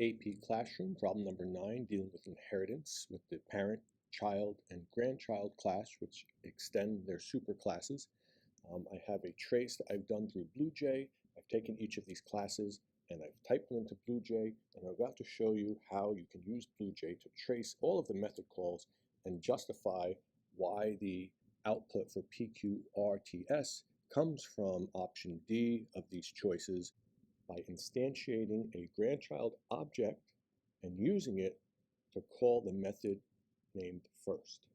AP Classroom, problem number 9, dealing with inheritance with the parent, child, and grandchild class, which extend their superclasses. I have a trace that I've done through BlueJ. I've taken each of these classes and I've typed them into BlueJ, and I'm about to show you how you can use BlueJ to trace all of the method calls and justify why the output for PQRTS comes from option D of these choices by instantiating a grandchild object and using it to call the method named first.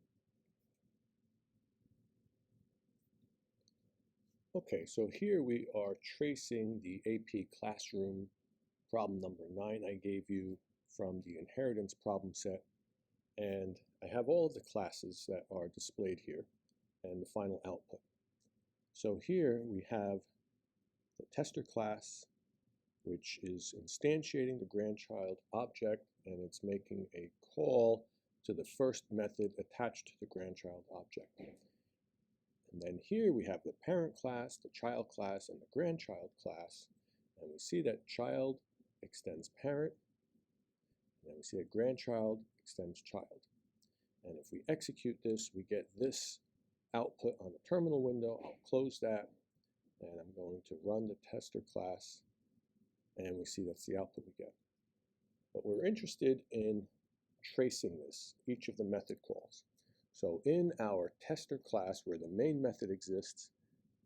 Okay, so here we are tracing the AP Classroom problem number 9 I gave you from the inheritance problem set, and I have all of the classes that are displayed here and the final output. So here we have the tester class, which is instantiating the grandchild object, and it's making a call to the first method attached to the grandchild object. And then here we have the parent class, the child class, and the grandchild class, and we see that child extends parent, and then we see that grandchild extends child. And if we execute this, we get this output on the terminal window. I'll close that, and I'm going to run the tester class, and we see that's the output we get. But we're interested in tracing this, each of the method calls. So in our tester class where the main method exists,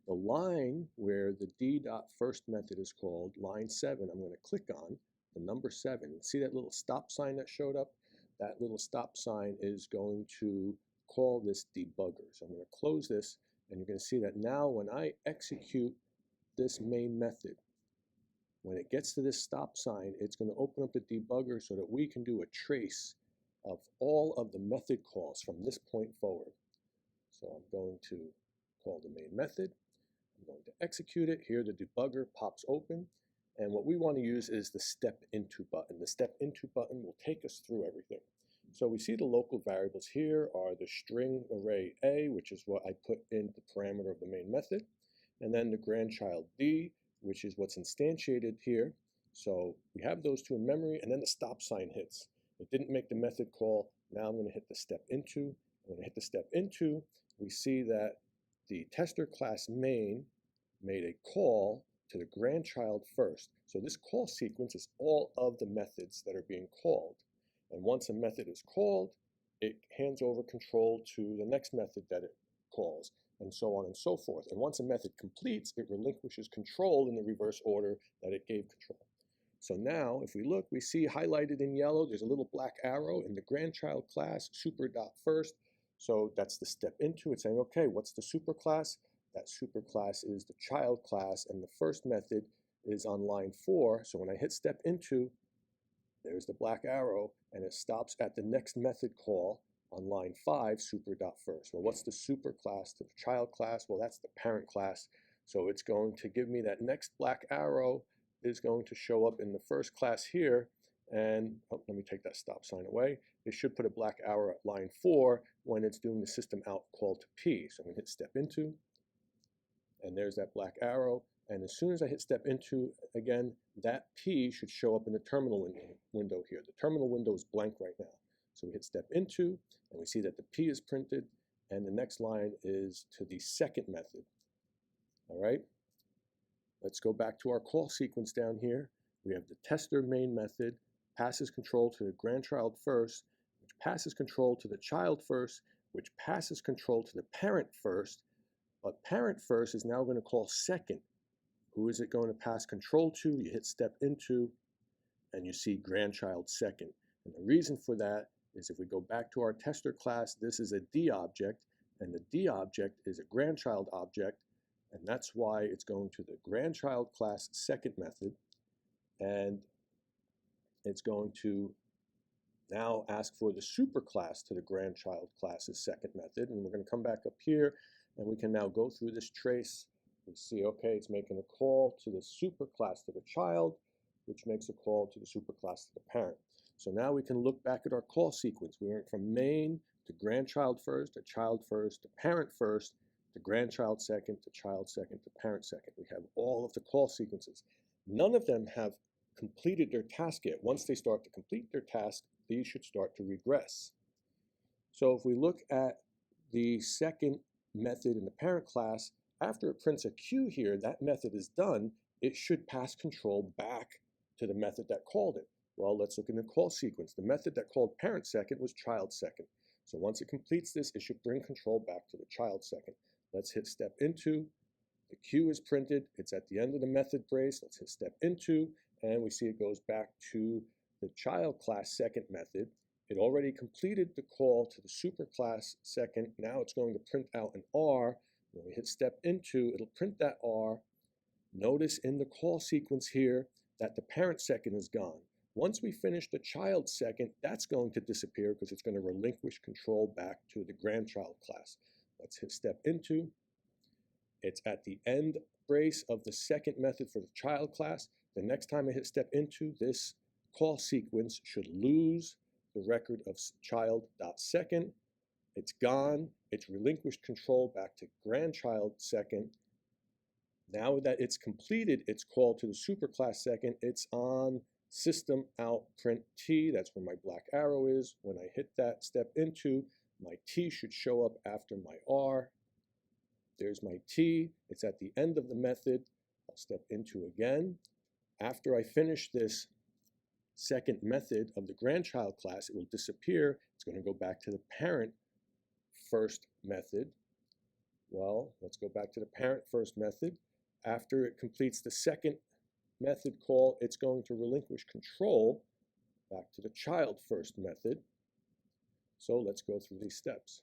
the line where the d.first method is called, line 7, I'm going to click on the number 7. See that little stop sign that showed up? That little stop sign is going to call this debugger. So I'm going to close this, and you're going to see that now when I execute this main method, when it gets to this stop sign, it's going to open up the debugger so that we can do a trace of all of the method calls from this point forward. So I'm going to call the main method. I'm going to execute it. Here the debugger pops open, and what we want to use is the step into button. The step into button will take us through everything. So we see the local variables here are the string array A, which is what I put in the parameter of the main method, and then the grandchild D, which is what's instantiated here. So we have those two in memory, and then the stop sign hits. It didn't make the method call. Now I'm going to hit the step into. When I hit the step into, we see that the tester class main made a call to the grandchild first. So this call sequence is all of the methods that are being called. And once a method is called, it hands over control to the next method that it calls, and so on and so forth. And once a method completes, it relinquishes control in the reverse order that it gave control. So now, if we look, we see highlighted in yellow, there's a little black arrow in the grandchild class, super.first. So that's the step into. It's saying, okay, what's the superclass? That superclass is the child class, and the first method is on line 4. So when I hit step into, there's the black arrow, and it stops at the next method call on line 5, super.first. Well, what's the superclass to the child class? Well, that's the parent class. So it's going to give me that next black arrow is going to show up in the first class here, and let me take that stop sign away. It should put a black arrow at line 4 when it's doing the system out call to P. So I'm going to hit step into, and there's that black arrow. And as soon as I hit step into again, that P should show up in the terminal window here. The terminal window is blank right now. So we hit step into, and we see that the P is printed, and the next line is to the second method. All right. Let's go back to our call sequence down here. We have the tester main method, passes control to the grandchild first, which passes control to the child first, which passes control to the parent first, but parent first is now going to call second. Who is it going to pass control to? You hit step into, and you see grandchild second. And the reason for that is if we go back to our tester class, this is a D object, and the D object is a grandchild object, and that's why it's going to the grandchild class second method, and it's going to now ask for the superclass to the grandchild class's second method. And we're going to come back up here, and we can now go through this trace. We see, okay, it's making a call to the superclass to the child, which makes a call to the superclass to the parent. So now we can look back at our call sequence. We went from main to grandchild first, to child first, to parent first, to grandchild second, to child second, to parent second. We have all of the call sequences. None of them have completed their task yet. Once they start to complete their task, these should start to regress. So if we look at the second method in the parent class, after it prints a Q here, that method is done, it should pass control back to the method that called it. Well, let's look in the call sequence. The method that called parent second was child second. So once it completes this, it should bring control back to the child second. Let's hit step into. The Q is printed. It's at the end of the method brace. Let's hit step into, and we see it goes back to the child class second method. It already completed the call to the superclass second. Now it's going to print out an R. When we hit step into, it'll print that R. Notice in the call sequence here that the parent second is gone. Once we finish the child second, that's going to disappear because it's going to relinquish control back to the grandchild class. Let's hit step into. It's at the end brace of the second method for the child class. The next time I hit step into, this call sequence should lose the record of child.second. It's gone. It's relinquished control back to grandchild second. Now that it's completed its call to the superclass second, it's on system out print T. That's where my black arrow is. When I hit that step into, my T should show up after my R. There's my T. It's at the end of the method. I'll step into again. After I finish this second method of the grandchild class, it will disappear. It's going to go back to the parent first method. Well, let's go back to the parent first method. After it completes the second method call, it's going to relinquish control back to the child first method. So let's go through these steps.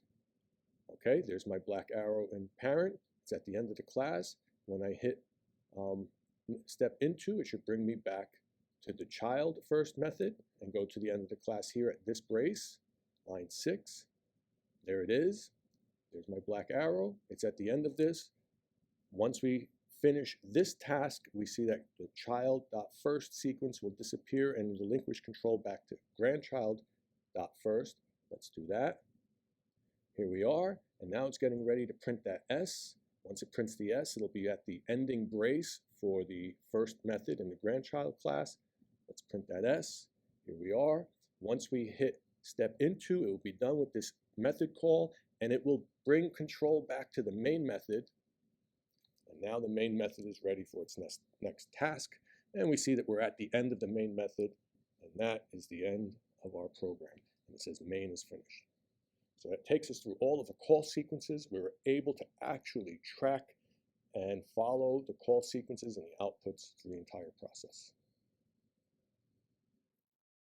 Okay, there's my black arrow in parent. It's at the end of the class. When I hit step into, it should bring me back to the child first method and go to the end of the class here at this brace, line 6. There it is. There's my black arrow. It's at the end of this. Once we finish this task, we see that the child.first sequence will disappear and relinquish control back to grandchild.first. Let's do that. Here we are, and now it's getting ready to print that S. Once it prints the S, it'll be at the ending brace for the first method in the grandchild class. Let's print that S. Here we are. Once we hit step into, it will be done with this method call, and it will bring control back to the main method. And now the main method is ready for its next task. And we see that we're at the end of the main method, and that is the end of our program. And it says main is finished. So that takes us through all of the call sequences. We were able to actually track and follow the call sequences and the outputs through the entire process.